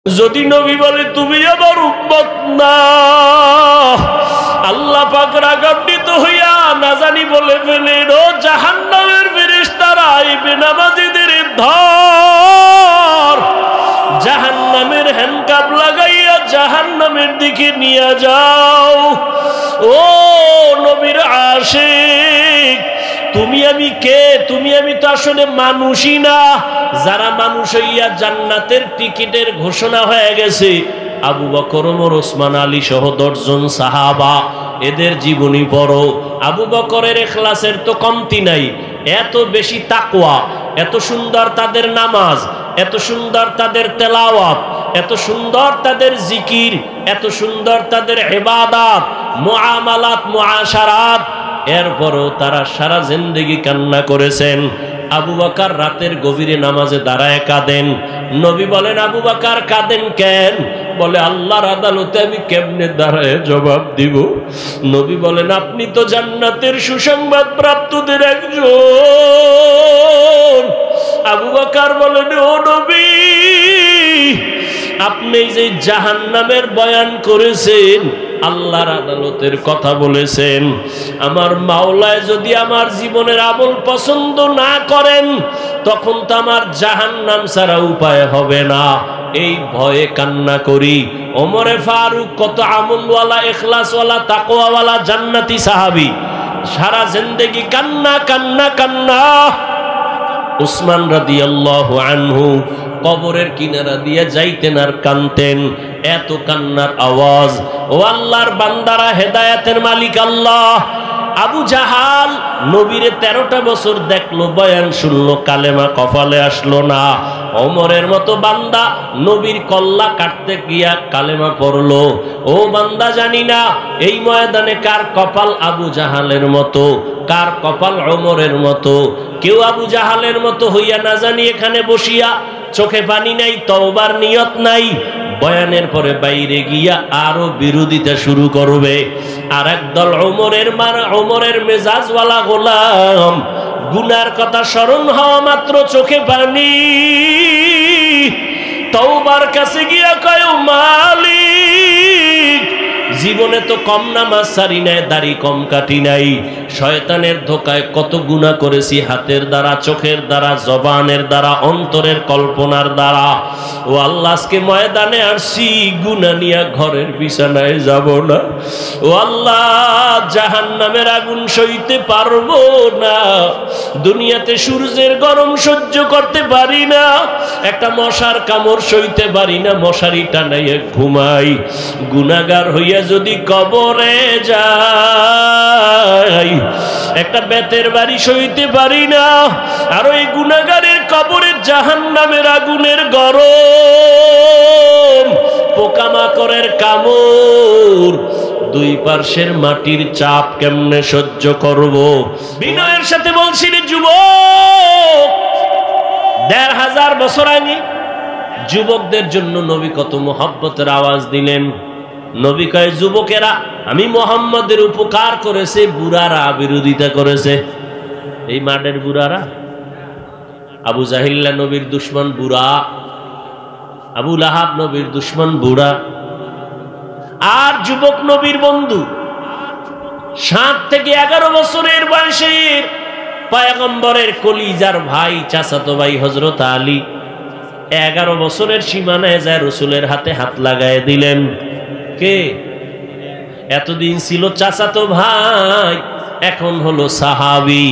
যদি নবী বলে তুমি আমার উম্মত না, আল্লাহ পাক রাগান্বিত হইয়া না জানি বলে ফেলেন, ও জাহান্নামের ফেরেশতারা এই বেনামাজিদের ধর, জাহান্নামের হ্যান্ডকাপ লাগাইয়া জাহান্নামের দিকে নিয়ে যাও। ও নবীর আশিক, তুমি আমি কে? তুমি আমি তো আসলে মানুষই না। যারা মানুষ হইয়া জান্নাতের টিকিটের ঘোষণা হয়ে গেছে, আবু বকর, ওমর, ওসমান, আলী সহ 10 জন সাহাবা, এদের জীবনী পড়ো। আবু বকরের ইখলাসের তো কমতি নাই, এত বেশি তাকওয়া, এত সুন্দর তাদের নামাজ, এত সুন্দর তাদের তেলাওয়াত, এত সুন্দর তাদের জিকির, এত সুন্দর তাদের ইবাদত, মুআমালাত, মুআশারাত। এরপরও তারা সারা জিন্দেগি কান্না করেছেন। আবু বকর রাতের গভীরে নামাজে দাঁড়ায় কাঁদেন। নবী বলেন, আবু বকর কাঁদেন কেন? বলে, আল্লাহর আদালতে আমি কেমনে দাঁড়ায় জবাব দিব? নবী বলেন, আপনি তো জান্নাতের সুসংবাদ প্রাপ্তদের একজন। আবু বকর বলেন, ও নবী, আপনি যে জাহান্নামের বয়ান করেছেন, আল্লাহর আদালতের কথা বলেছেন, আমার মাওলায় যদি আমার জীবনের আমল পছন্দ না করেন, তখন তো আমার জাহান্নাম ছাড়া উপায় হবে না। এই ভয়ে কান্না করি। ওমরে ফারুক কত আমলওয়ালা, ইখলাসওয়ালা, তাকওয়াওয়ালা জান্নাতি সাহাবী, সারা জিন্দেগি কান্না কান্না কান্না। উসমান রাদিয়াল্লাহু আনহু কবরের কিনারা দিয়ে যাইতেন আর কানতেন, এত কান্নার আওয়াজ। ও আল্লাহর বান্দারা, হেদায়েতের মালিক আল্লাহ। আবু জাহাল নবীরে 13টা বছর দেখলো, বয়ান শুনলো, কালেমা কপালে আসলো না। ওমরের মতো বান্দা নবীর কল্লা কাটতে গিয়া কালেমা পড়লো। ও বান্দা, জানি না এই ময়দানে কার কপাল আবু জাহালের মতো, কার কপাল ওমরের মতো। কেউ আবু জাহালের মতো হইয়া না জানি এখানে বসিয়া চোখে পানি নাই, তওবার নিয়ত নাই, বয়ানের পরে বাইরে গিয়া আরো বিরোধিতা শুরু করবে। আর একদল ওমরের মেজাজওয়ালা গোলাম, গুনার কথা স্মরণ হওয়া মাত্র চোখে পানি, তওবার কাছে গিয়া কয়, মালিক, জীবনে তো কম নামাজ সারি নাই, দাড়ি কম কাটি নাই, শয়তানের ধোকায় কত গুনাহ করেছি, হাতের দ্বারা, চোখের দ্বারা, জবানের দ্বারা, অন্তরের কল্পনার দ্বারা। ও আল্লাহ, আজকে ময়দানে আসছি, গুনাহ নিয়ে ঘরের বিছানায় যাব না। ও আল্লাহ, জাহান্নামের আগুন সইতে পারবো না। দুনিয়াতে সূর্যের গরম সহ্য করতে পারি না, একটা মশার কামড় সইতে পারি না, মশারি টানাইয়া ঘুমাই। গুনাহগার হইয়া যদি কবরে যাই, একটা বেতের বাড়ি সইতে পারি না। আর ওই গুনাহগারের কবরে জাহান্নামের আগুনের গরম, পোকামাকড়ের কামড়, দুই পার্শ্বের মাটির চাপ কেমনে সহ্য করব? বিনয়ের সাথে বলছি রে যুবক, 1500 বছর আগে যুবকদের জন্য নবী কত মোহাব্বতের আওয়াজ দিলেন। নবী কয়, যুবকেরা, আমি মুহাম্মদের উপকার করেছে, বুড়ারা বিরোধিতা করেছে। এই মাঠের বুড়ারা, আবু জাহিল্লা নবীর দুশমন বুড়া, আবু লাহাব নবীর দুশমন বুড়া, আর যুবক নবীর বন্ধু 7 থেকে 11 বছরের বয়সের পয়গম্বরের কলিজার ভাই, চাচাতো ভাই হযরত আলী 11 বছরের সীমানায় যায় রাসূলের হাতে হাত লাগায় দিলেন। কে? এতদিন ছিল চাচাতো ভাই, এখন হলো সাহাবী,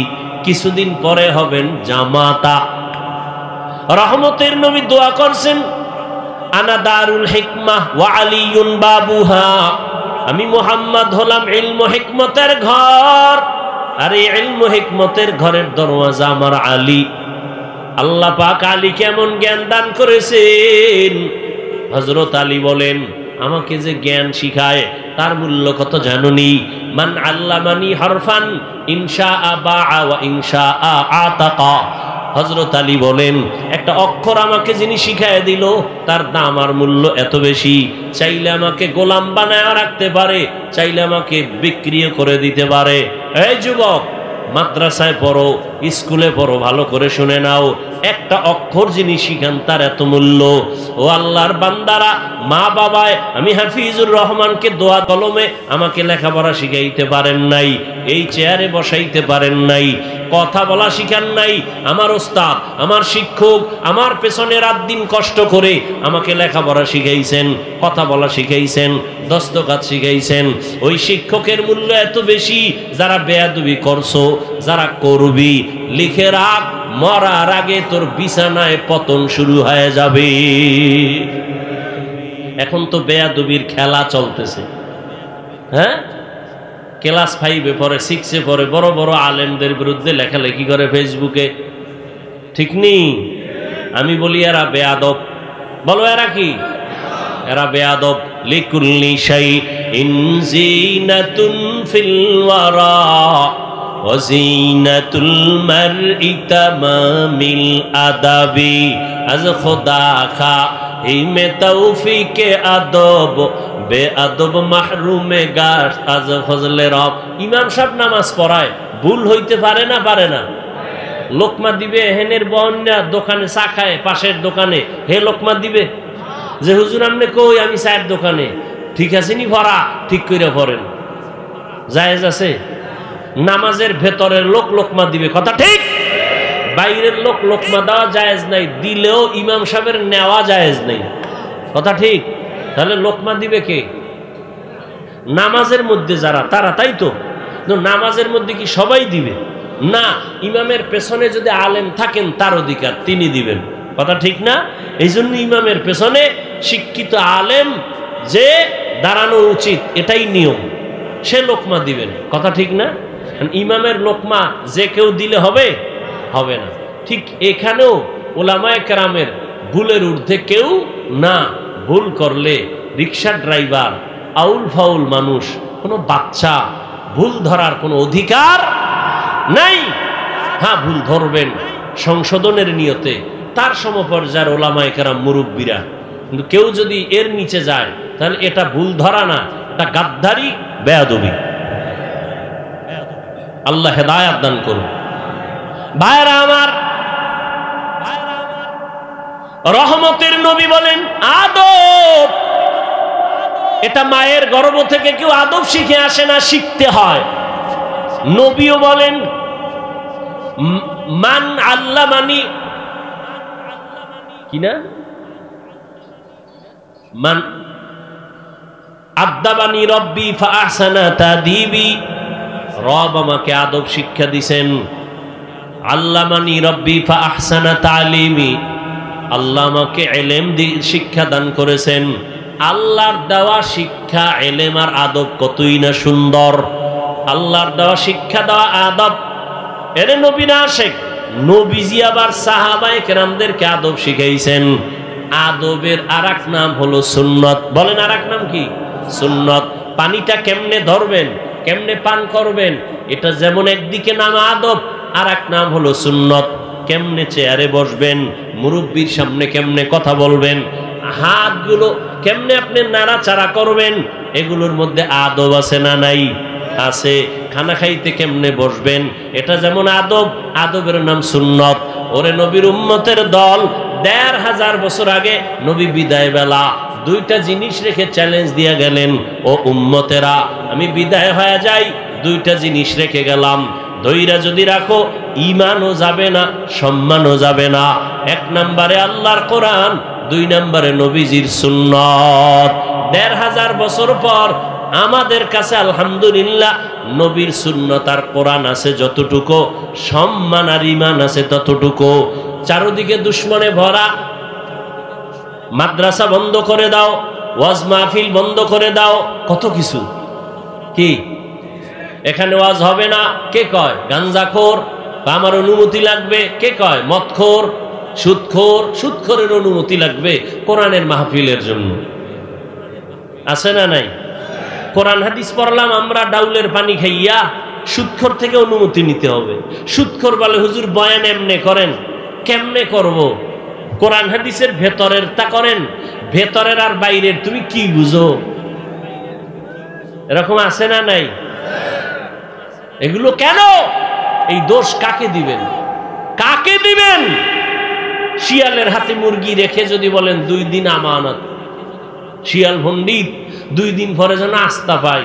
কিছুদিন পরে হবেন জামাতা। রহমতের নবী দোয়া করছেন, আনা দারুল হিকমাহ ওয়া আলিয়ুন বাবুহা, আমি মুহাম্মদ হলাম ইলম হিকমতের ঘর, আর এই ইলম হিকমতের ঘরের দরওয়াজা আমার আলী। আল্লাহ পাক আলী কেমন জ্ঞান দান করেছেন। হযরত আলী বলেন, আমাকে যে জ্ঞান শিখায় তার মূল্য কত জানুনি? মান আল্লামানি হরফান ইনশাআ বাআ ওয়া ইনশাআ আতাকা। হযরত আলী বলেন, একটা অক্ষর আমাকে যিনি শিখায় দিল, তার দাম আর মূল্য এত বেশি। চাইলে আমাকে গোলাম বানায় রাখতে পারে, চাইলে আমাকে বিক্রিও করে দিতে পারে। এই যুবক, মাদ্রাসায় পড়ো, স্কুলে পড়ো, ভালো করে শুনে নাও, একটা অক্ষর যিনি শিখান তার এত মূল্য। ও আল্লাহর বান্দারা, মা বাবায় আমি হাফিজুর রহমানকে দোয়া কলমে আমাকে লেখাপড়া শিখাইতে পারেন নাই, এই চেয়ারে বসাইতে পারেন নাই, কথা বলা শিখান নাই। আমার ওস্তাদ, আমার শিক্ষক আমার পেছনে রাত দিন কষ্ট করে আমাকে লেখাপড়া শিখাইছেন, কথা বলা শিখাইছেন, দস্তখত শিখাইছেন। ওই শিক্ষকের মূল্য এত বেশি যারা বেয়াদবি করছো, যারা করবি, লিখে রাখ, মরার আগে তোর বিছানায় পতন শুরু হয়ে যাবে। এখন তো বেয়াদবির খেলা চলতেছে। হ্যাঁ, ক্লাস 5-এ পড়ে, 6-এ পড়ে, বড় বড় আলেমদের বিরুদ্ধে লেখালেখি করে ফেসবুকে। ঠিক নেই? আমি বলি এরা বেয়াদব। বলো এরা কি? এরা বেয়াদব। লিকুল্লি শাইইন যিনাতুন ফিল ওয়ারা ওয়া যিনাতুল মারই তামামিল আদাবি। আজ খোদা খা হিমে তৌফিকে আদব, বেআদব মাহরুমে গাশ আজ ফজলে রব। ইমাম সাহেব নামাজ পড়ায়, ভুল হইতে পারে না? পারে না? লোকমা দিবে হেনের বন্যা দোকানে চা খায়, পাশের দোকানে হে লোকমা দিবে যে হুজুর আমনে কই আমি চায়ের দোকানে, ঠিক আছে নি ভরা, ঠিক করে পড়েন, জায়েজ আছে? নামাজের ভেতরের লোক লোকমা দিবে, কথা ঠিক। বাইরের লোক লোকমা দেওয়া জায়েজ নাই, দিলেও ইমাম সাহেবের নেওয়া জায়েজ নাই, কথা ঠিক। তাহলে লোকমা দিবে কে? নামাজের মধ্যে যারা, তারা, তাই তো। নামাজের মধ্যে কি সবাই দিবে? না, ইমামের পেছনে যদি আলেম থাকেন তার অধিকার, তিনি দিবেন, কথা ঠিক না? এই জন্য ইমামের পেছনে শিক্ষিত আলেম যে দাঁড়ানো উচিত, এটাই নিয়ম, সে লোকমা দিবেন, কথা ঠিক না? ইমামের লোকমা যে কেউ দিলে হবে? হবে না। ঠিক এখানেও ওলামায়ে কেরামের ভুলের ঊর্ধ্বে কেউ না। ভুল করলে রিক্সা ড্রাইভার, আউল ফাউল মানুষ, কোনো বাচ্চা ভুল ধরার কোনো অধিকার নাই। হ্যাঁ, ভুল ধরবেন সংশোধনের নিয়তে, তার সমপর্যায়ের ওলামায়ে কেরাম মুরব্বীরা। কিন্তু কেউ যদি এর নিচে যায় তাহলে এটা ভুল ধরা না, এটা গাদ্দারি, বেয়াদবি। আল্লাহ হেদায়েত দান করুন। ভাইরা আমার, রহমতের নবী বলেন আদব, এটা মায়ের গর্ভ থেকে কেউ আদব শিখে আসে না, শিখতে হয়। নবীও বলেন মান আল্লামানি, কি না, মান আদাবানি রব্বি ফাআহসানা তাদিবি, রব আমাকে আদব শিক্ষা দিয়েছেন। আল্লামানি রব্বি ফাআহসানা তালিমি, আল্লাহ আমাকে ইলম শিক্ষা দান করেছেন। আল্লাহর দেওয়া শিক্ষা, ইলম আর আদব কতই না সুন্দর। আল্লাহর দেওয়া শিক্ষা, দেওয়া আদব, এর নবী না শেখ, নবীজি আবার সাহাবায়ে কেরামদেরকে আদব শিখাইছেন। আদবের আরেক নাম হলো সুন্নত। বলেন আরেক নাম কি? সুন্নত। পানিটা কেমনে ধরবেন, কেমনে পান করবেন, এটা যেমন একদিকে নাম আদব, আর এক নাম হলো সুন্নত। কেমনে চেয়ারে বসবেন, মুরব্বীর সামনে কেমনে কথা বলবেন, হাতগুলো কেমনে আপনি নাড়াচাড়া করবেন, এগুলোর মধ্যে আদব আছে না নাই? আছে। খানা খাইতে কেমনে বসবেন, এটা যেমন আদব, আদবের নাম সুন্নত। ওরে নবীর উম্মতের দল, ১৫০০ বছর আগে নবী বিদায় বেলা দুইটা জিনিস রেখে চ্যালেঞ্জ দিয়ে গেলেন, ও উম্মতেরা আমি বিদায় হয়ে যাই, দুইটা জিনিস রেখে গেলাম, ধৈরা যদি রাখো ঈমানও যাবে না, সম্মানও যাবে না। ১ নম্বরে আল্লাহর কোরআন, ২ নম্বরে নবীজির সুন্নত। ১৫০০ বছর পর আমাদের কাছে আলহামদুলিল্লাহ নবীর সুন্নত আর কোরআন আছে যতটুকু, সম্মান আর ঈমান আছে ততটুকু। চারদিকে দুশ্মনে ভরা, মাদ্রাসা বন্ধ করে দাও, ওয়াজ মাহফিল বন্ধ করে দাও, কত কিছু। কি এখানে ওয়াজ হবে না, কে কয়? গাঞ্জাখোর, আমার অনুমতি লাগবে, কে কয়? মদখোর, সুদখোর, সুদখোরের অনুমতি লাগবে কোরআনের মাহফিলের জন্য। আছে না নাই? কোরআন হাদিস পড়লাম আমরা ডাউলের পানি খাইয়া, সুদখোর থেকে অনুমতি নিতে হবে। সুদখোর বলে হুজুর বয়ান এমনে করেন, কেমনে করব? কোরআন হাদিসের ভেতরের তা করেন, ভেতরের আর বাইরের তুমি কি বুঝো? এরকম আছে না নাই? এগুলো কেন? এই দোষ কাকে দিবেন? কাকে দিবেন? শিয়ালের হাতে মুরগি রেখে যদি বলেন 2 দিন আমানত, শিয়াল পণ্ডিত 2 দিন পরে যেন আস্থা পাই,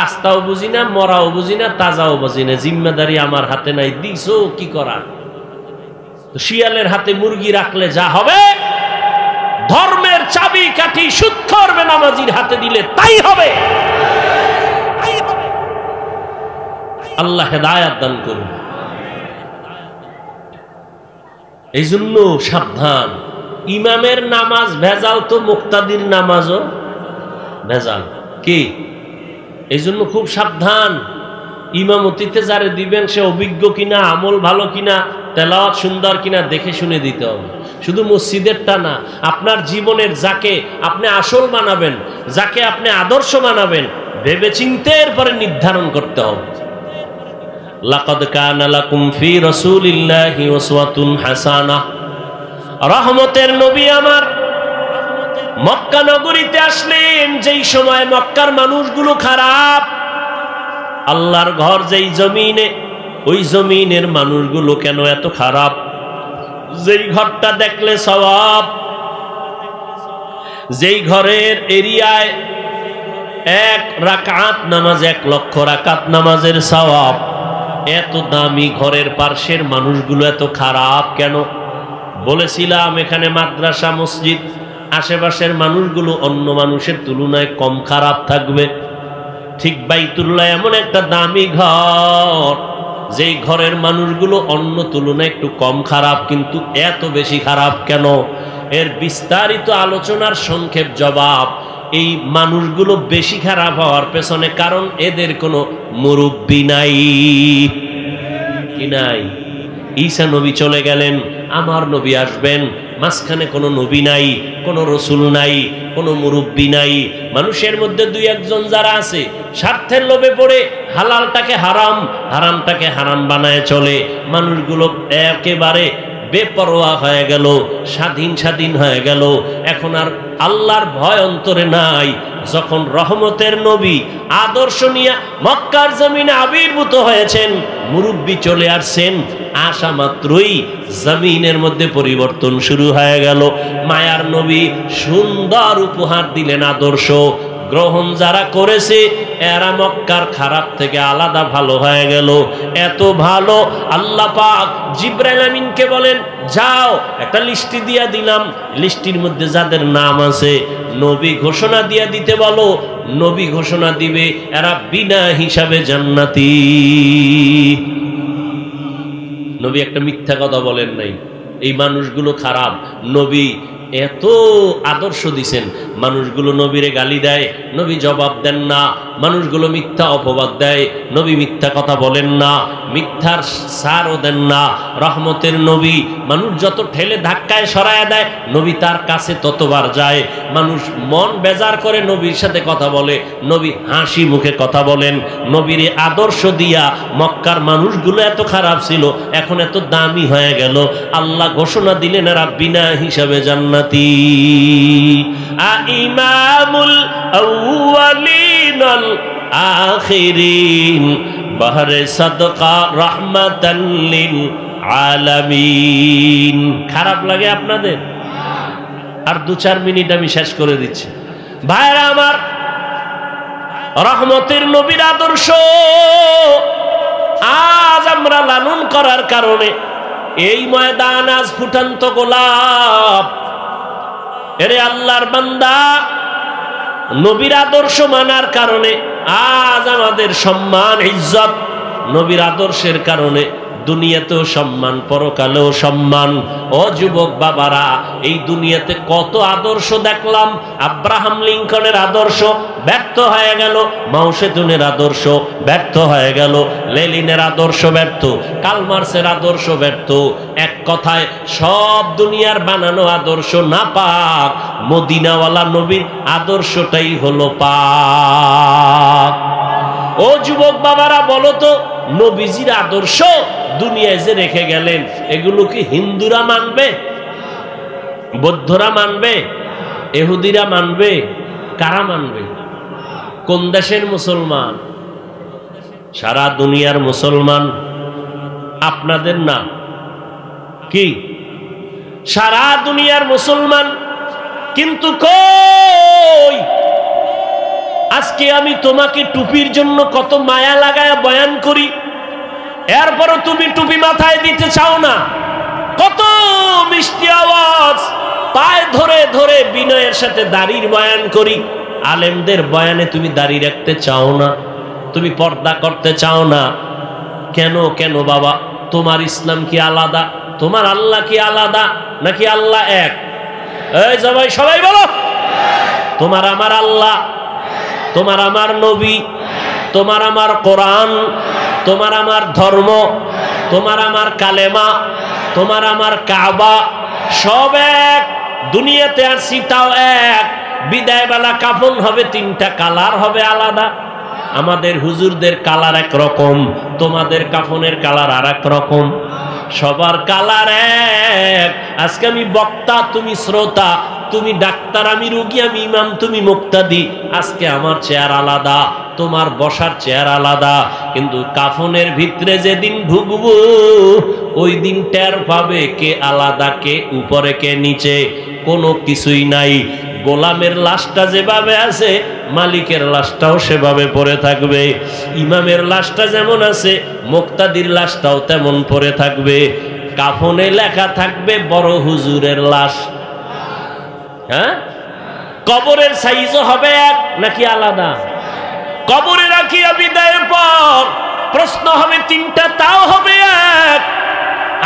আস্তাও বুঝি না, মরাও বুঝি না, তাজাও বুঝি না, জিম্মেদারি আমার হাতে নাই, দিছো কি করার। শিয়ালের হাতে মুরগি রাখলে যা হবে, ধর্মের চাবি কাঠি সুৎখর বেনামাজির হাতে দিলে তাই হবে। আল্লাহ হেদায়াত দান করুন। এই জন্য সাবধান, ইমামের নামাজ ভেজাল তো মুক্তাদির নামাজও ভেজাল। কি এই জন্য খুব সাবধান, ইমামতিতে যারে দিবেন সে অভিজ্ঞ কিনা, আমল ভালো কিনা, তেলাওয়াত সুন্দর কিনা দেখে শুনে দিতে হবে। শুধু মসজিদেরটা না, আপনার জীবনের যাকে আপনি আসল মানাবেন, যাকে আপনি আদর্শ মানাবেন, ভেবে চিন্তে এরপরে নির্ধারণ করতে হবে। লাকাদ কানা লাকুম ফি রাসূলিল্লাহি উসওয়াতুন হাসানাহ। রহমতের নবী আমার মক্কা নগরীতে আসলেন যেই সময় মক্কার মানুষগুলো খারাপ, আল্লাহর ঘর যেই জমিনে, ওই জমিনের মানুষগুলো কেন এত খারাপ? যেই ঘরটা দেখলে সওয়াব, যেই ঘরের এরিয়ায় 1 রাকাত নামাজ 1 লক্ষ রাকাত নামাজের সওয়াব, এত দামি ঘরের পার্শ্বের মানুষগুলো এত খারাপ কেন? বলেছিলাম এখানে মাদ্রাসা মসজিদ, আশেপাশের মানুষগুলো অন্য মানুষের তুলনায় কম খারাপ থাকবে। ঠিক বাইতুল্লাহ এমন একটা দামি ঘর, যেই ঘরের মানুষগুলো অন্য তুলনায় একটু কম খারাপ, কিন্তু এত বেশি খারাপ কেন? এর বিস্তারিত আলোচনার সংক্ষেপ জবাব, এই মানুষগুলো বেশি খারাপ হওয়ার পেছনে কারণ এদের কোনো মুরব্বি নাই। কি নাই? ঈসা নবী চলে গেলেন, আমার নবী আসবেন, মাঝখানে কোনো নবী নাই, কোনো রসুল নাই, কোনো মুরব্বি নাই। মানুষের মধ্যে 2-1 জন যারা আছে স্বার্থের লোভে পড়ে হালালটাকে হারাম, হারামটাকে হারাম বানায় চলে, মানুষগুলো একেবারে বেপরোয়া হয়ে গেল, স্বাধীন হয়ে গেল। এখন আর আল্লাহর ভয় অন্তরে নাই। যখন রহমতের নবী আদর্শ নিয়ে মক্কার জমিনে আবির্ভূত হয়েছেন, মুরব্বি চলে আসছেন, আসা মাত্রই জমিনের মধ্যে পরিবর্তন শুরু হয়ে গেল। মায়ার নবী সুন্দর উপহার দিলেন আদর্শ, গ্রহণ যারা করেছে এরা মক্কার খারাপ থেকে আলাদা ভালো হয়ে গেল। এত ভালো আল্লাহ পাক জিবরাইল আমিনকে বলেন, যাও একটা লিস্টি দিয়া দিলাম, লিস্টির মধ্যে যাদের নাম আছে নবী ঘোষণা দিয়া দিতে বলো। নবী ঘোষণা দিবে, এরা বিনা হিসাবে জান্নাতি। নবী একটা মিথ্যা কথা বলেন নাই, এই মানুষগুলো খারাপ। নবী এত আদর্শ দিছেন, মানুষগুলো নবীরে গালি দেয়, নবী জবাব দেন না, মানুষগুলো মিথ্যা অপবাদ দেয়, নবী মিথ্যা কথা বলেন না, মিথ্যার সারও দেন না। রহমতের নবী মানুষ যত ঠেলে ধাক্কায় সরায়া দেয়, নবী তার কাছে ততবার যায়। মানুষ মন বেজার করে নবীর সাথে কথা বলে, নবী হাসি মুখে কথা বলেন। নবীর আদর্শ দিয়া মক্কার মানুষগুলো এত খারাপ ছিল, এখন এত দামি হয়ে গেল। আল্লাহ ঘোষণা দিলেন এরা বিনা হিসাবে জান্নাতি। ইমামুল আউয়ালিন আল আখিরিন বাহরে সাদকা রাহমাতাল লিল আলামিন। খারাপ লাগে আপনাদের? আর 2-4 মিনিট আমি শেষ করে দিচ্ছি। ভাইরা আমার, রহমতের নবীর আদর্শ আজ আমরা লালন করার কারণে এই ময়দান আজ ফুটন্ত গোলাপ। এরে আল্লাহর বান্দা, নবীর আদর্শ মানার কারণে আজ আমাদের সম্মান ইজ্জত, নবীর আদর্শের কারণে দুনিয়াতেও সম্মান, পরকালেও সম্মান। ও যুবক বাবারা, এই দুনিয়াতে কত আদর্শ দেখলাম। আব্রাহাম লিঙ্কনের আদর্শ ব্যর্থ হয়ে গেল, মাও সেতুনের আদর্শ ব্যর্থ হয়ে গেল, লেনিনের আদর্শ ব্যর্থ, কালমার্সের আদর্শ ব্যর্থ। এক কথায় সব দুনিয়ার বানানো আদর্শ না পাক, মদিনাওয়ালা নবীর আদর্শটাই হলো পাক। ও যুবক বাবারা, বলো তো, নবীজির আদর্শ দুনিয়ায় যে রেখে গেলেন, এগুলো কি হিন্দুরা মানবে? বৌদ্ধরা মানবে? ইহুদিরা মানবে? কারা মানবে? কোন দেশের মুসলমান? সারা দুনিয়ার মুসলমান। আপনাদের না কি? সারা দুনিয়ার মুসলমান, কিন্তু কই আজকে আমি তোমাকে টুপির জন্য কত মায়া লাগায়া বয়ান করি, এরপরও তুমি টুপি মাথায় দিতে চাও না। কত মিষ্টি আওয়াজ, পায়ে ধরে ধরে বিনয়ের সাথে দাড়ির বয়ান করি, আলেমদের বয়ানে তুমি দাড়ি রাখতে চাও না, তুমি পর্দা করতে চাও না। কেন কেন বাবা? তোমার ইসলাম কি আলাদা? তোমার আল্লাহ কি আলাদা, নাকি আল্লাহ এক? এই সবাই সবাই বলো, তোমার আমার আল্লাহ, তোমার আমার নবী, তোমার আমার কোরআন, তোমার আমার ধর্ম, তোমার আমার কালেমা, তোমার আমার কাবা, সব এক। দুনিয়াতে আসছি তাও এক। বিদায় বেলা কাফন হবে, তিনটা কালার হবে আলাদা। আমাদের হুজুরদের কালার এক রকম, তোমাদের কাফনের কালার আর এক রকম, সবার কালার এক। আজকে আমি বক্তা, তুমি শ্রোতা, তুমি ডাক্তার, আমি রোগী, আমি ইমাম, তুমি মুক্তাদি। আজকে আমার চেয়ার আলাদা, তোমার বসার চেয়ার আলাদা, কিন্তু কাফনের ভিতরে যেদিন ঢুকবো ওই দিন টের পাবে কে আলাদা, কে উপরে কে নিচে, কোনো কিছুই নাই। গোলামের লাশটা যেভাবে আছে, মালিকের লাশটাও সেভাবে পড়ে থাকবে। ইমামের লাশটা যেমন আছে, মুক্তাদির লাশটাও তেমন পড়ে থাকবে। কাফনে লেখা থাকবে বড় হুজুরের লাশ। হ্যাঁ, কবরের সাইজও হবে এক নাকি আলাদা? কবরে রাখিয়া বিদায়ের পর প্রশ্ন হবে তিনটা, তাও হবে এক।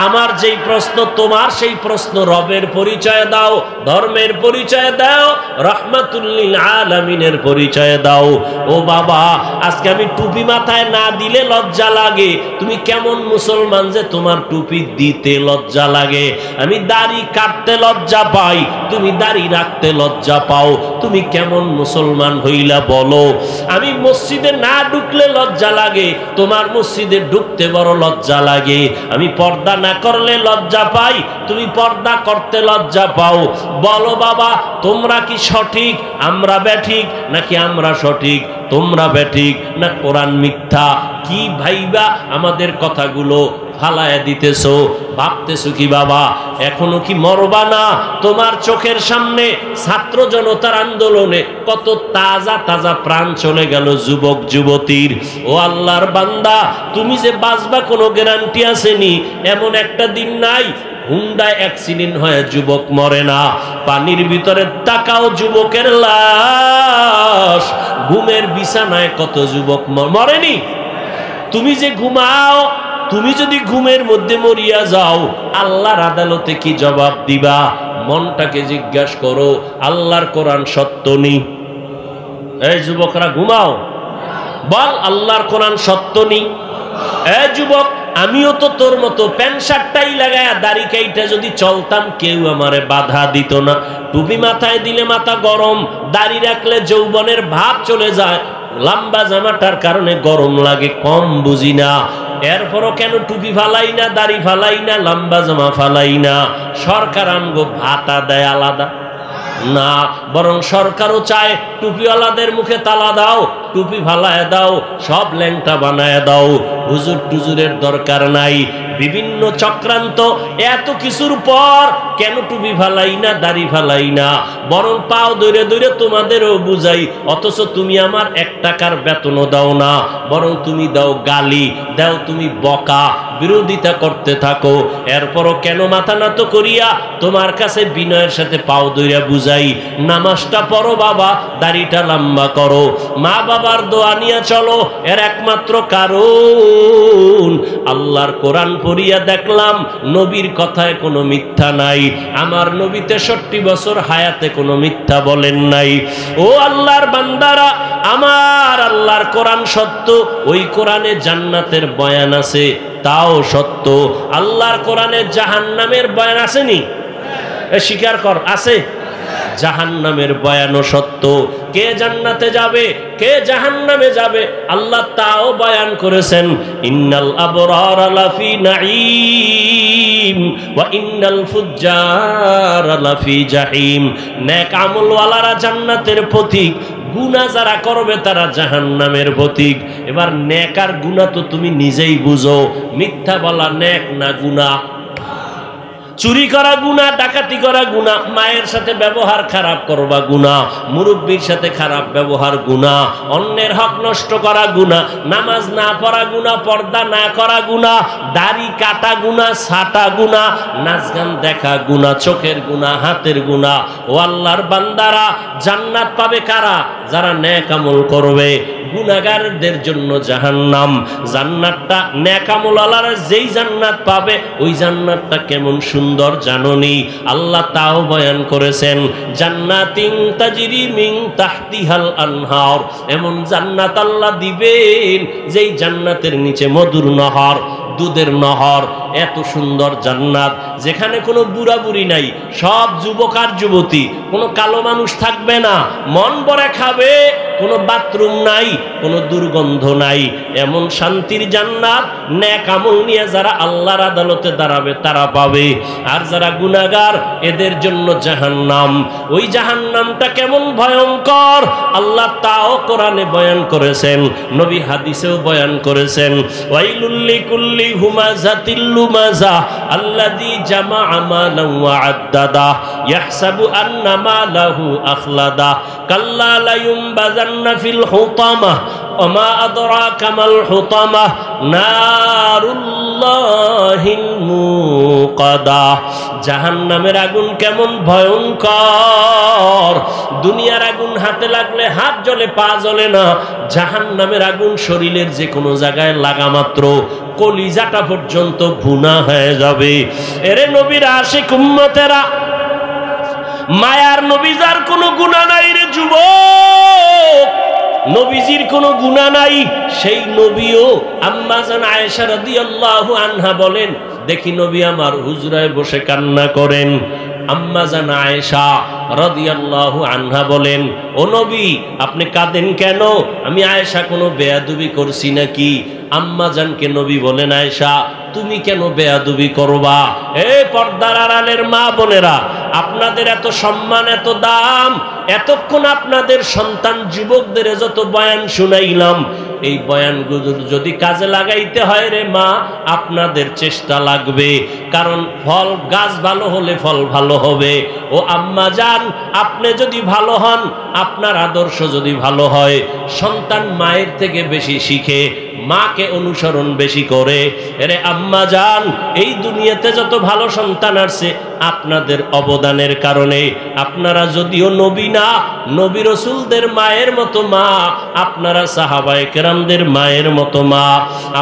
আমার যেই প্রশ্ন, তোমার সেই প্রশ্ন। রবের পরিচয় দাও, ধর্মের পরিচয় দাও, রাহমাতুল লিল আলামিনের পরিচয় দাও। ও বাবা, আজকে আমি টুপি মাথায় না দিলে লজ্জা লাগে। তুমি কেমন মুসলমান যে তোমার টুপি দিতে লজ্জা লাগে? আমি দাড়ি কাটতে লজ্জা পাই, তুমি দাড়ি রাখতে লজ্জা পাও। তুমি কেমন মুসলমান হইলা বলো? আমি মসজিদে না ঢুকলে লজ্জা লাগে, তোমার মসজিদে ঢুকতে বড় লজ্জা লাগে। আমি পর্দা না করলে লজ্জা পাই, তুমি পর্দা করতে লজ্জা পাও। বলো বাবা, তোমরা কি সঠিক, আমরা ব্যাঠিক, নাকি আমরা সঠিক তোমরা ব্যাঠিক, না কোরআন মিথ্যা? কি ভাইবা আমাদের কথাগুলো ফালায়া দিতেছো? ভাবতেছো কি বাবা এখনো কি মরবা না? তোমার চোখের সামনে ছাত্র জনতার আন্দোলনে কত তাজা তাজা প্রাণ চলে গেল যুবক যুবতীর। ও আল্লাহর বান্দা, তুমি যে বাঁচবা কোনো গ্যারান্টি আসেনি। এমন একটা দিন নাই হুন্ডায় অ্যাক্সিডেন্ট হয়ে যুবক মরে না। পানির ভিতরে তাকাও, যুবকের লাশ। ঘুমের বিছানায় কত যুবক মরেনি? তুমি যে ঘুমাও, তুমি যদি ঘুমের মধ্যে মরিয়া যাও, আল্লাহর আদালতে কি জবাব দিবা? মনটাকে জিজ্ঞাসা করো, আল্লাহর কোরআন সত্য নি? এই যুবকরা ঘুমাও, বল আল্লাহর কোরআন সত্য নি? এই যুবক, আমিও তো তোর মতো প্যান্ট শার্টটাই লাগায়া দাড়ি কাইটা যদি চলতাম, কেউ আমারে বাধা দিত না। টুপি মাথায় দিলে মাথা গরম, দাড়ি রাখলে যৌবনের ভাব চলে যায়, লম্বা জামাটার কারণে গরম লাগে, কম বুঝি না। এরপরও কেন টুপি ফালাই না, দাড়ি ফালাই না, লম্বা জামা ফালাই না? সরকার আমগো ভাতা দেয় আলাদা না, বরং সরকারও চায় টুপিওয়ালাদের মুখে তালা দাও, টুপি ফালায় দাও, সব ল্যাংটা বানায় দাও। হুজুর টুজুরের দরকার নাই। বিভিন্ন চক্রান্ত, এত কিছুর পর কেন টুপি ফালাই না, দাড়ি ফালাই না? বরং পাও দৌড়ে দৌড়ে তোমাদেরও বুঝাই, অথচ তুমি আমার 1 টাকার বেতনও দাও না, বরং তুমি দাও গালি, দাও তুমি বকা, বিরোধিতা করতে থাকো। এরপরও কেন মাথা নত করিয়া তোমার কাছে বিনয়ের সাথে পাও দৌড়ে বুঝাই, নামাজটা পড়ো বাবা, দাড়িটা লম্বা করো, মা বাবার দোয়া নিয়ে চলো। এর একমাত্র কারণ আল্লাহর কোরআন পড়িয়া দেখলাম নবীর কথায় কোনো মিথ্যা নাই। আমার নবী 63 বছর হায়াতে কোনো মিথ্যা বলেন নাই। ও আল্লাহর বান্দারা, আমার আল্লাহর কোরআন সত্য। ওই কোরআনে জান্নাতের বয়ান আছে, তাও সত্য। আল্লাহর কোরআনে জাহান্নামের বয়ান আসেনি? স্বীকার কর, আছে। জাহান্নামের বয়ানও সত্য। কে জান্নাতে যাবে, কে জাহান্নামে যাবে, আল্লাহ তাও বয়ান করেছেন। ইন্নাল আবরারা লাফি নাঈম ওয়া ইন্নাল ফুজ্জারা লাফি জাহিম। নেক আমলওয়ালারা জান্নাতের পথিক, গুনাহ যারা করবে তারা জাহান্নামের পথিক। এবার নেক আর গুনাহ তো তুমি নিজেই বুঝো, মিথ্যা বলা নেক না গুনাহ? চুরি করা গুনাহ, ডাকাতি করা গুনাহ, মায়ের সাথে ব্যবহার খারাপ করবা গুনাহ, মুরব্বির সাথে খারাপ ব্যবহার গুনাহ, অন্যের হক নষ্ট করা গুনাহ, নামাজ না পড়া গুনাহ, পর্দা না করা গুনাহ, দাড়ি কাটা গুনাহ, ছাটা গুনাহ, নাচ গান দেখা গুনাহ, চোখের গুনাহ, হাতের গুনাহ। ও আল্লাহর বান্দারা, জান্নাত পাবে কারা? যারা নেক আমল করবে। গুনাহগারদের জন্য জাহান্নাম। জান্নাতটা নেক আমলওয়ালারা যেই জান্নাত পাবে, ওই জান্নাতটা কেমন সুন্দর জানোনি? আল্লাহ তাও বয়ান করেছেন, জান্নাতিন তাজরি মিন তাহতিহাল আনহার। এমন জান্নাত আল্লাহ দিবেন যেই জান্নাতের নিচে মধুর নহর, দুধের নহর। এত সুন্দর জান্নাত, যেখানে কোনো বুড়া বুড়ি নাই, সব যুবক আর যুবতী, কোনো কালো মানুষ থাকবে না, মন ভরে খাবে, কোনো বাথরুম নাই, কোনো দুর্গন্ধ নাই। এমন শান্তির জান্নাত নেক আমল নিয়ে যারা আল্লাহর আদালতে দাঁড়াবে তারা পাবে। আর যারা গুনাহগার, এদের জন্য জাহান্নাম। ওই জাহান্নামটা কেমন ভয়ঙ্কর আল্লাহ তাও কোরআনে বয়ান করেছেন, নবী হাদিসেও বয়ান করেছেন। ওয়াইলুল লিকুল্লি হুমাযাতিল লুমাযা আল্লাযী জামাআ মালান ওয়া আদ্দাদা ইয়াহসাবু আন্না মালাহু আখলাদা কাল্লা লা ইউনবাযান্না ফিল হুতামাহ ওয়া মা আদরাকা মাল হুতামাহ নারুল্লাহিল মুকাদা। জাহান্নামের আগুন কেমন ভয়ঙ্কর! দুনিয়ার আগুন হাতে লাগলে হাত জ্বলে, পা জ্বলে না। জাহান্নামের আগুন শরীরের যে কোনো জায়গায় লাগা মাত্র কলিজাটা পর্যন্ত ভুনা হয়ে যাবে। এরে নবীর আশিক উম্মতেরা, মায়ার নবী যার কোনো গুনাহ নাই রে যুবক, নবীজির কোনো গুনাহ নাই, সেই নবীও আম্মা জান আয়েশা রাদিয়াল্লাহু আনহা বলেন, দেখি নবী আমার হুজরায় বসে কান্না করেন। আম্মা জান আয়েশা রাদিয়াল্লাহু আনহা বলেন, ও নবী আপনি কাঁদেন কেন? আমি আয়েশা কোনো বেয়াদবি করছি নাকি? আম্মা জানকে নবী বলেন, আয়েশা তুমি কেন বেয়াদবি করবা? এ পর্দার আড়ালের মা বোনেরা, আপনাদের এত সম্মান, এত দাম, এতক্ষণ আপনাদের সন্তান যুবকদের যত বয়ান শুনাইলাম, এই বয়ানগুলো যদি কাজে লাগাইতে হয় রে মা, আপনাদের চেষ্টা লাগবে। কারণ ফল, গাছ ভালো হলে ফল ভালো হবে। ও আম্মা জান, আপনি যদি ভালো হন, আপনার আদর্শ যদি ভালো হয়, সন্তান মায়ের থেকে বেশি শিখে, মাকে অনুসরণ বেশি করে। এরে আম্মা জান, এই দুনিয়াতে যত ভালো সন্তান আসছে আপনাদের অবদানের কারণে। আপনারা যদিও নবী না, নবী রাসূলদের মায়ের মতো মা, আপনারা সাহাবায়ে কেরামদের মায়ের মতো মা।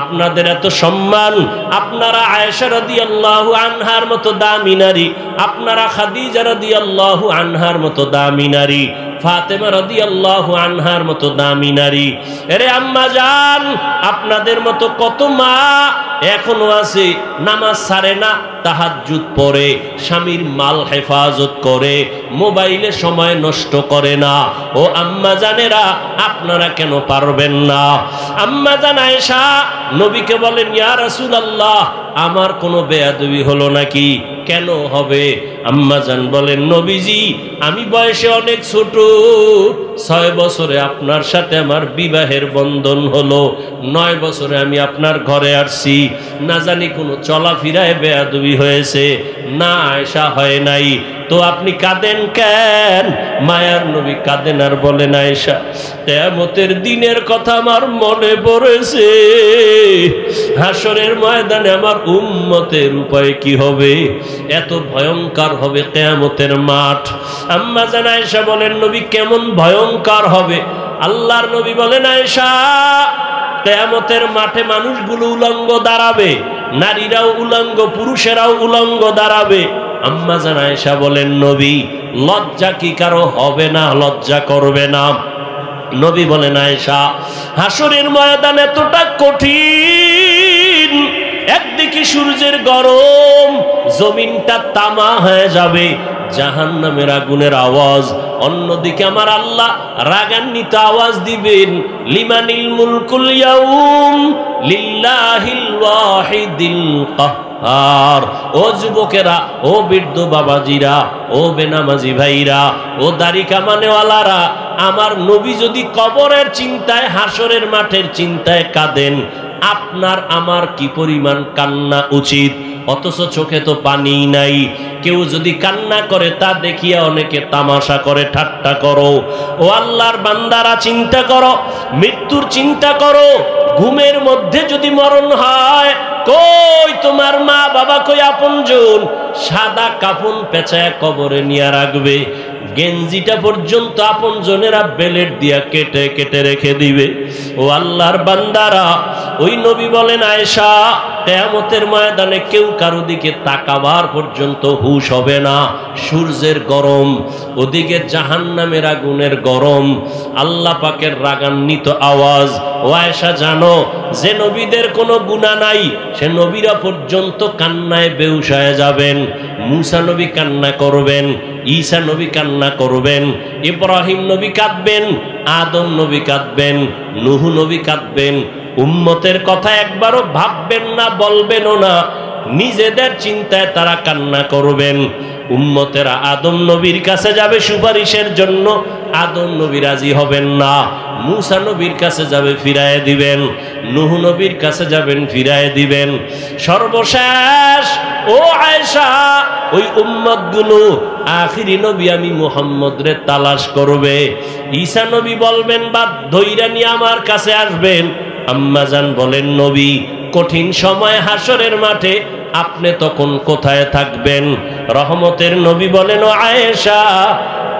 আপনাদের এত সম্মান, আপনারা আয়েশা রাদিয়াল্লাহু আনহার মতো দামি নারী, আপনারা খাদিজা রাদিয়াল্লাহু আনহার মতো দামি নারী, ফাতেমা রাদিয়াল্লাহু আনহার মতো দামি নারী। আরে আম্মা জান, আপনাদের মতো কত মা এখনো আছে, নামাজ ছাড়ে না, তাহাজ্জুদ পড়ে, স্বামীর মাল হেফাজত করে, মোবাইলে সময় নষ্ট করে না। ও আম্মা জানেরা, আপনারা কেন পারবেন না? আম্মা জান আয়েশা নবীকে বলেন, ইয়া রাসূলুল্লাহ আমার কোনো বেয়াদবি হলো নাকি? কেন হবে? আম্মা জান বলেন, নবীজি আমি বয়সে অনেক ছোট, 6 বছরে আপনার সাথে আমার বিবাহের বন্ধন হলো, 9 বছরে আমি আপনার ঘরে আসছি, না জানি কোনো চলাফেরায় বেয়াদবি হয়েছে না? আয়েশা হয় নাই। তো আপনি কাঁদেন কেন? মায়ার নবী কাঁদেন আর বলেন, আয়েশা কিয়ামতের দিনের কথা আমার মনে পড়েছে, হাসরের ময়দানে আমার উম্মতের উপায় কি হবে, এত ভয়ঙ্কর হবে কিয়ামতের মাঠ। আম্মা জান আয়েশা বলেন, নবী কেমন ভয়ঙ্কর হবে? আল্লাহর নবী বলেন, আয়েশা কিয়ামতের মাঠে মানুষগুলো উলঙ্গ দাঁড়াবে, নারীরাও উলঙ্গ, পুরুষেরাও উলঙ্গ দাঁড়াবে। আম্মা জান আয়েশা বলেন, নবী লজ্জা কি কারো হবে না? লজ্জা করবে না? নবী বলেন, আয়েশা হাসরের ময়দান এতটা কঠিন, একদিকে সূর্যের গরম, জমিনটা তামা হয়ে যাবে, জাহান্নামের আগুনের আওয়াজ, অন্যদিকে আমার আল্লাহ রাগান্বিত আওয়াজ দিবেন, লিমানিল মুলকুল ইয়াউম লিল্লাহিল ওয়াহিদিল কাহ্হার। ও যুবকেরা, ও বৃদ্ধ বাবাজিরা, ও বেনামাজি ভাইরা, ও দাড়ি কামানেওয়ালারা, আমার নবী যদি কবরের চিন্তায়, হাসরের মাঠের চিন্তায় কাঁদেন, আপনার আমার কি পরিমাণ কান্না উচিত? অথচ চোখে তো পানি নাই। কেউ যদি কান্না করে তা দেখিয়া অনেকে তামাশা করে, ঠাট্টা করো। ও আল্লাহর বান্দারা, চিন্তা করো, মৃত্যুর চিন্তা করো। ঘুমের মধ্যে যদি মরণ হয়, কই তোমার মা বাবা, কই আপনজন? সাদা কাফন পেঁচায় কবরে নিয়ে রাখবে, গেঞ্জিটা পর্যন্ত আপনজনেরা বেলেট দিয়া কেটে কেটে রেখে দিবে। ও আল্লাহর বান্দারা, ওই নবী বলেন, আয়েশা, কিয়ামতের ময়দানে কেউ কারো দিকে তাকাবার পর্যন্ত হুঁশ হবে না। সূর্যের গরম, ওদিকে জাহান্নামের আগুনের গরম, আল্লাহ পাকের রাগান্বিত আওয়াজ। ও আয়েশা, জানো যে নবীদের কোনো গুনাহ নাই, সে নবীরা পর্যন্ত কান্নায় বেহুশ হয়ে যাবেন। মূসা নবী কান্না করবেন, ঈসা নবী কান্না করবেন, ইব্রাহিম নবী কাঁদবেন, আদম নবী কাঁদবেন, নূহ নবী কাঁদবেন। উম্মতের কথা একবারও ভাববেন না, বলবেনও না, নিজেদের চিন্তায় তারা কান্না করবেন। উম্মতেরা আদম নবীর কাছে যাবে সুপারিশের জন্য, আদম নবী রাজি হবেন না। মূসা নবীর কাছে যাবে, ফিরায় দিবেন। নূহ নবীর কাছে যাবেন, ফিরায় দিবেন। সর্বশেষ ও আয়েশা, ওই উম্মতগুলো আখিরি নবী আমি মুহাম্মদ রে তালাশ করবে। ঈসা নবী বলবেন, বা ধৈর্য নিয়ে আমার কাছে আসবেন। আম্মাজান বলেন, নবী, কঠিন সময় হাসরের মাঠে আপনি তখন কোথায় থাকবেন? রহমতের নবী বলেন, ও আয়েশা,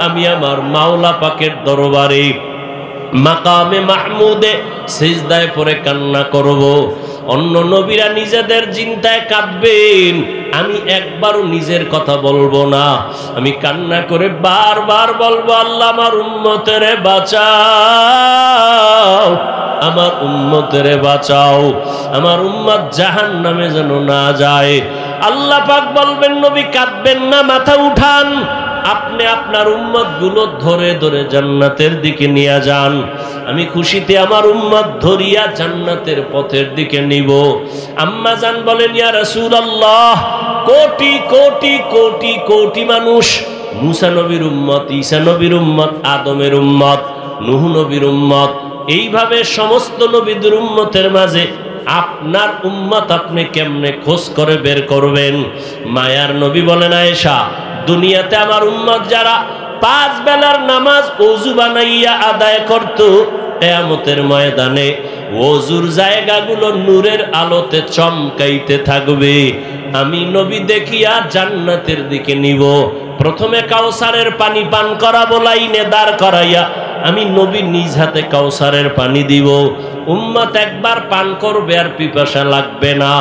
আমি আমার মাওলা পাকের দরবারে মাকামে মাহমুদে সিজদায় পড়ে কান্না করব। অন্য নবীরা নিজেদের চিন্তায় কাঁদবেন, আমি একবারও নিজের কথা বলবো না। আমি কান্না করে বারবার বলবো, আল্লাহ আমার উম্মতেরে বাঁচাও, আমার উম্মতেরে বাঁচাও, আমার উম্মত জাহান্নামে যেন না যায়। আল্লাহ পাক বলবেন, নবী কাঁদবেন না, মাথা উঠান, আপনি আপনার উম্মত গুলো ধরে ধরে জান্নাতের দিকে নিয়ে যান। আমি খুশিতে আমার উম্মত ধরিয়া জান্নাতের পথের দিকে নিব। আম্মা জান বলেন, ইয়া রাসূলুল্লাহ, কোটি কোটি কোটি কোটি মানুষ, মূসা নবীর উম্মত, ঈসা নবীর উম্মত, আদমের উম্মত, নূহ নবীর উম্মত, এইভাবে সমস্ত নবীদের উম্মতের মাঝে আপনার উম্মত আপনি কেমনে খোঁজ করে বের করবেন? মায়ার নবী বলেন, আয়েশা, দুনিয়াতে আমার উম্মত যারা 5 বেলার নামাজ ওযু বানাইয়া আদায় করত, কিয়ামতের ময়দানে ওযুর জায়গাগুলো নূরের আলোতে চমকাইতে থাকবে। আমি নবী দেখিয়া জান্নাতের দিকে নিব। প্রথমে কাউসারের পানি পান করাবো, লাইনে দাঁড় করাইয়া আমি নবী নিজ হাতে কাউসারের পানি দিব। উম্মত একবার পান করবে, আর পিপাসা লাগবে না।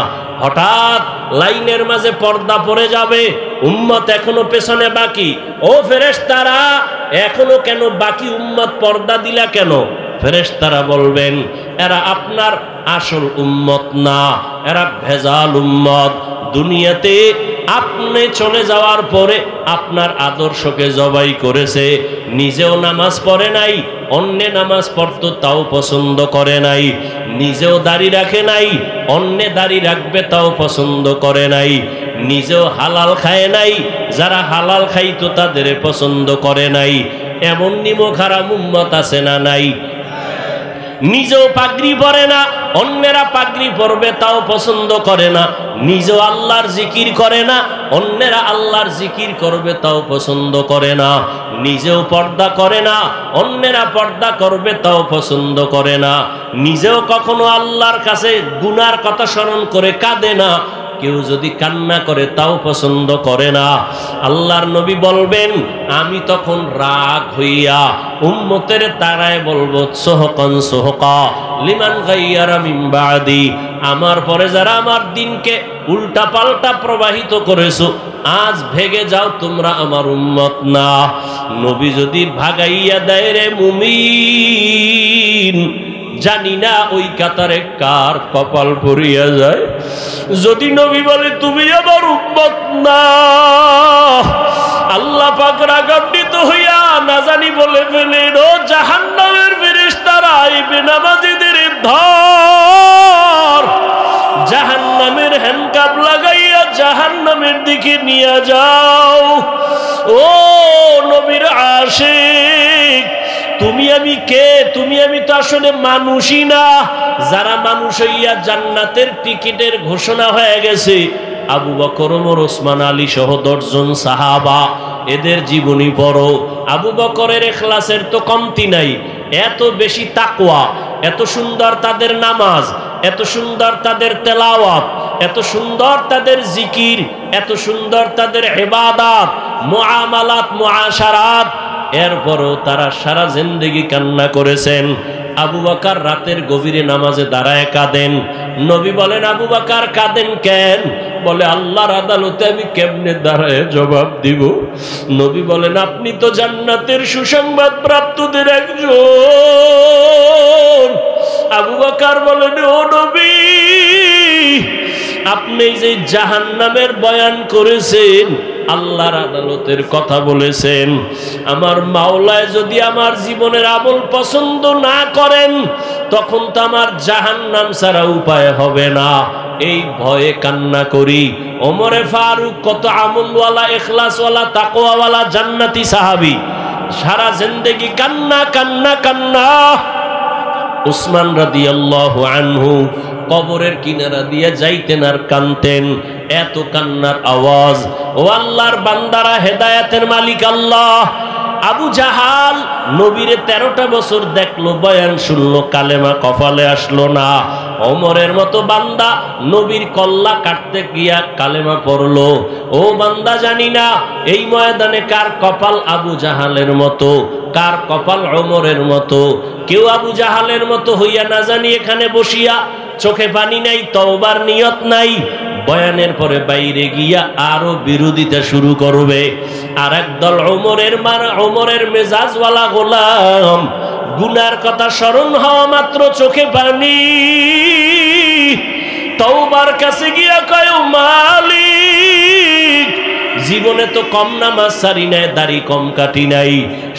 হঠাৎ লাইনের মাঝে পর্দা পড়ে যাবে, উম্মত এখনো পেছনে বাকি। ও ফেরেশতারা, এখনো কেন বাকি? উম্মত পর্দা দিলা কেন? ফেরেশতারা বলবেন, এরা আপনার আসল উম্মত না, এরা ভেজাল উম্মত। দুনিয়াতে আপনি চলে যাওয়ার পরে আপনার আদর্শকে জবাই করেছে, নিজেও নামাজ পড়ে নাই, অন্যে নামাজ পড়তো তাও পছন্দ করে নাই, নিজেও দাড়ি রাখে নাই, অন্যে দাড়ি রাখবে তাও পছন্দ করে নাই, নিজেও হালাল খায় নাই, যারা হালাল খাইতো তাদের পছন্দ করে নাই। এমন নিমক হারাম উম্মত আছে না নাই? নিজেও পাগড়ি পরে না, অন্যেরা পাগড়ি পরবে তাও পছন্দ করে না, নিজেও আল্লাহর জিকির করে না, অন্যেরা আল্লাহর জিকির করবে তাও পছন্দ করে না, নিজেও পর্দা করে না, অন্যেরা পর্দা করবে তাও পছন্দ করে না, নিজেও কখনো আল্লাহর কাছে গুনার কথা স্মরণ করে কাঁদে না, কেউ যদি কান্না করে তাও পছন্দ করে না। আল্লাহর নবী বলবেন, আমি তখন রাগ হইয়া উম্মতের তারায় বলবো, সোহকন সোহকা লিমান গাইয়ারা মিন বাদি, আমার পরে যারা আমার দিনকে উল্টা পাল্টা প্রবাহিত করেছো, আজ ভেগে যাও, তোমরা আমার উম্মত না। নবী যদি ভাগাইয়া দেয় রে মুমিন, জানি না ওই কাতারে কার কপাল পড়িয়া যায়। যদি নবী বলে তুমি আমার উম্মত না, আল্লাহ পাক রাগান্বিত হইয়া না জানি বলে ফেলেন, ও জাহান্নামের ফেরেশতারা, এই বেনামাজীদের ধর, জাহান্নামের হ্যান্ডকাপ লাগাইয়া জাহান্নামের দিকে নিয়ে যাও। ও নবীর আশিক, তুমি আমি কে? তুমি আমি তো আসলে মানুষই না। যারা মানুষ হইয়া জান্নাতের টিকিটের ঘোষণা হয়ে গেছে, আবু বকর, ওমর, ওসমান, আলী সহ 10 জন সাহাবা, এদের জীবনী পড়ো। আবু বকরের ইখলাসের তো কমতি নাই, এত বেশি তাকওয়া, এত সুন্দর তাদের নামাজ, এত সুন্দর তাদের তেলাওয়াত, এত সুন্দর তাদের জিকির, এত সুন্দর তাদের ইবাদত, মুআমালাত, মুআশারাত। এরপরও তারা সারা জিন্দেগি কান্না করেছেন। আবু বকর রাতের গভীরে নামাজে দাঁড়ায় কাঁদেন। নবী বলেন, আবু বকর কাঁদেন কেন? বলে, আল্লাহর আদালতে আমি কেমনে দাঁড়ায় জবাব দিব? নবী বলেন, আপনি তো জান্নাতের সুসংবাদ প্রাপ্তদের একজন। আবু বকর বলেন, ও নবী, আপনি যে জাহান্নামের বয়ান করেছেন, আল্লাহর আদালতের কথা বলেছেন, আমার মাওলায় যদি আমার জীবনের আমল পছন্দ না করেন, তখন তো আমার জাহান্নাম ছাড়া উপায় হবে না। এই ভয়ে কান্না করি। ওমরে ফারুক কত আমলওয়ালা, ইখলাসওয়ালা, তাকওয়াওয়ালা জান্নাতি সাহাবী, সারা জিন্দেগি কান্না কান্না কান্না। উসমান রাদিয়াল্লাহু আনহু কবরের কিনারা দিয়ে যাইতেন আর কানতেন, এত কান্নার আওয়াজ। ও আল্লাহর বান্দারা, হেদায়েতের মালিক আল্লাহ। আবু জাহাল নবীরে 13টা বছর দেখলো, বয়ান শুনলো, কালেমা কপালে আসলো না। ওমরের মতো বান্দা নবীর কল্লা কাটতে গিয়া কালেমা পড়লো। ও বান্দা, জানি না এই ময়দানে কার কপাল আবু জাহালের মতো, কার কপাল ওমরের মতো। কেউ আবু জাহালের মতো হইয়া না জানি এখানে বসিয়া চোখে পানি নাই, তওবার নিয়ত নাই, বয়ানের পরে বাইরে গিয়া আরো বিরোধিতা শুরু করবে। আর একদল ওমরের মেজাজওয়ালা গোলাম, গুনার কথা স্মরণ হওয়া মাত্র চোখে পানি, তওবার কাছে গিয়া কয়, মালিক, জীবনে তো কম নামাজ সারি নাই, দাড়ি কম কাটি নাই,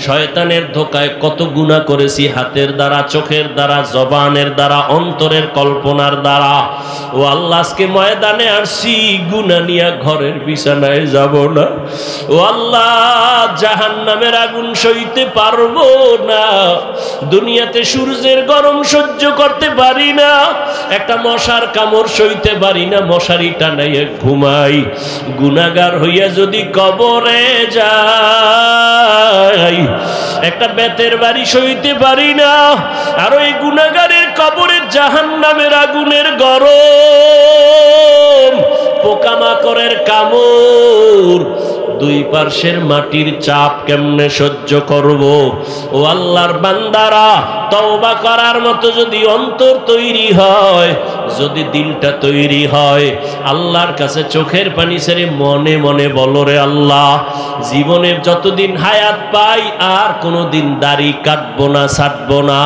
শয়তানের ধোকায় কত গুনাহ করেছি, হাতের দ্বারা, চোখের দ্বারা, জবানের দ্বারা, অন্তরের কল্পনার দ্বারা। ও আল্লাহ, আজকে ময়দানে আসছি, গুনাহ নিয়ে ঘরের বিছানায় যাব না। ও আল্লাহ, জাহান্নামের আগুন সইতে পারবো না, দুনিয়াতে সূর্যের গরম সহ্য করতে পারি না, একটা মশার কামড় সইতে পারি না, মশারি টানাইয়া ঘুমাই। গুনাহগার হইয়া যদি কবরে যাই, একটা বেতের বাড়ি সইতে পারি না। আর ওই গুনাহগারের কবরে জাহান্নামের আগুনের গরম, পোকামাকড়ের কামড়, দুই পার্শ্বের মাটির চাপ কেমনে সহ্য করব? ও আল্লাহর বান্দারা, তওবা করার মতো যদি অন্তর তৈরি হয়, যদি দিলটা তৈরি হয়, আল্লাহর কাছে চোখের পানি ছেড়ে মনে মনে বলো, রে আল্লাহ, জীবনের যতদিন হায়াত পাই আর কোনোদিন দাড়ি কাটবো না, ছাড়বো না,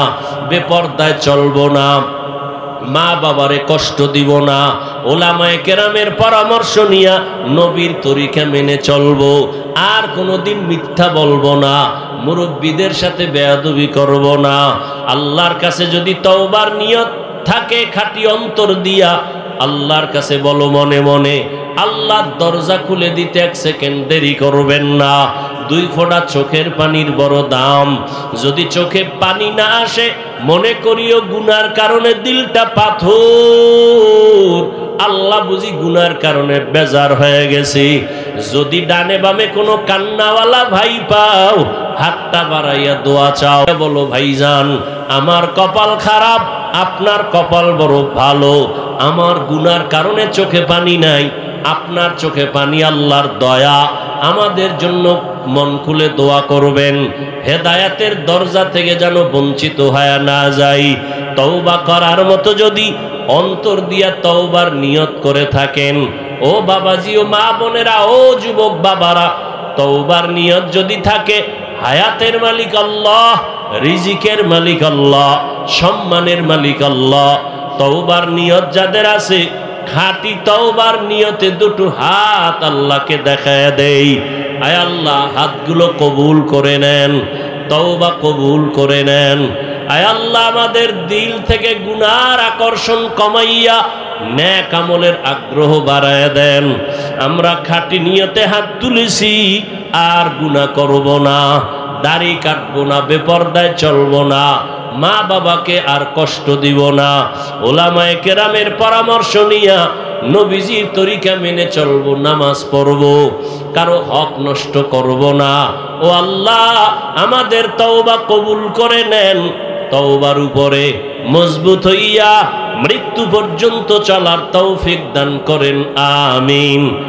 বেপরদায় চলবো না, মা বাবারে কষ্ট দিব না, ওলামায়ে কেরামের পরামর্শ নিয়া নবীর তরিকা মেনে চলবো, আর কোনোদিন মিথ্যা বলবো না, মুরব্বীদের সাথে বেয়াদবি করব না। আল্লাহর কাছে যদি তওবার নিয়ত থাকে খাঁটি অন্তর দিয়া, আল্লাহর কাছে বলো মনে মনে, আল্লাহর দরজা খুলে দিতে 1 সেকেন্ড দেরি করবেন না। 2 ফোঁটা চোখের পানির বড় দাম। যদি চোখে পানি না আসে, মনে করিও গুনার কারণে দিলটা পাথর, আল্লাহ বুঝি গুনার কারণে বেজার হয়ে গেছি। যদি ডানে বামে কোনো কান্নাওয়ালা ভাই পাও, হাতটা বাড়াইয়া দোয়া চাও, বলো, ভাইজান, আমার কপাল খারাপ, আপনার কপাল বড় ভালো, আমার গুনার কারণে চোখে পানি নাই, আপনার চোখে পানি, আল্লাহর দয়া, আমাদের জন্য মন খুলে দোয়া করবেন, হেদায়েতের দরজা থেকে যেন বঞ্চিত হয়ে না যাই। তওবা করার মতো যদি অন্তর দিয়া তওবার নিয়ত করে থাকেন, ও বাবাজি, ও মা বোনেরা, ও যুবক বাবারা, তওবার নিয়ত যদি থাকে, হায়াতের মালিক আল্লাহ, রিজিকের মালিক আল্লাহ, সম্মানের মালিক আল্লাহ। তওবার নিয়ত যাদের আছে, খাঁটি তওবার নিয়তে 2টো হাত আল্লাহকে দেখায় দেই, আয় আল্লাহ, হাতগুলো কবুল করে নেন, তওবা কবুল করে নেন। আয় আল্লাহ, আমাদের দিল থেকে গুনার আকর্ষণ কমাইয়া নেক আমলের আগ্রহ বাড়ায় দেন। আমরা খাঁটি নিয়তে হাত তুলেছি, আর গুনাহ করব না, দাড়ি কাটবো না, বেপরদায় চলবো না, মা বাবাকে আর কষ্ট দিব না, ওলামায়ে কেরামের পরামর্শ নিয়া নবীজির তরিকা মেনে চলবো, নামাজ পড়বো, কারো হক নষ্ট করব না। ও আল্লাহ, আমাদের তওবা কবুল করে নেন। তওবার উপরে মজবুত হইয়া মৃত্যু পর্যন্ত চলার তৌফিক দান করেন, আমিন।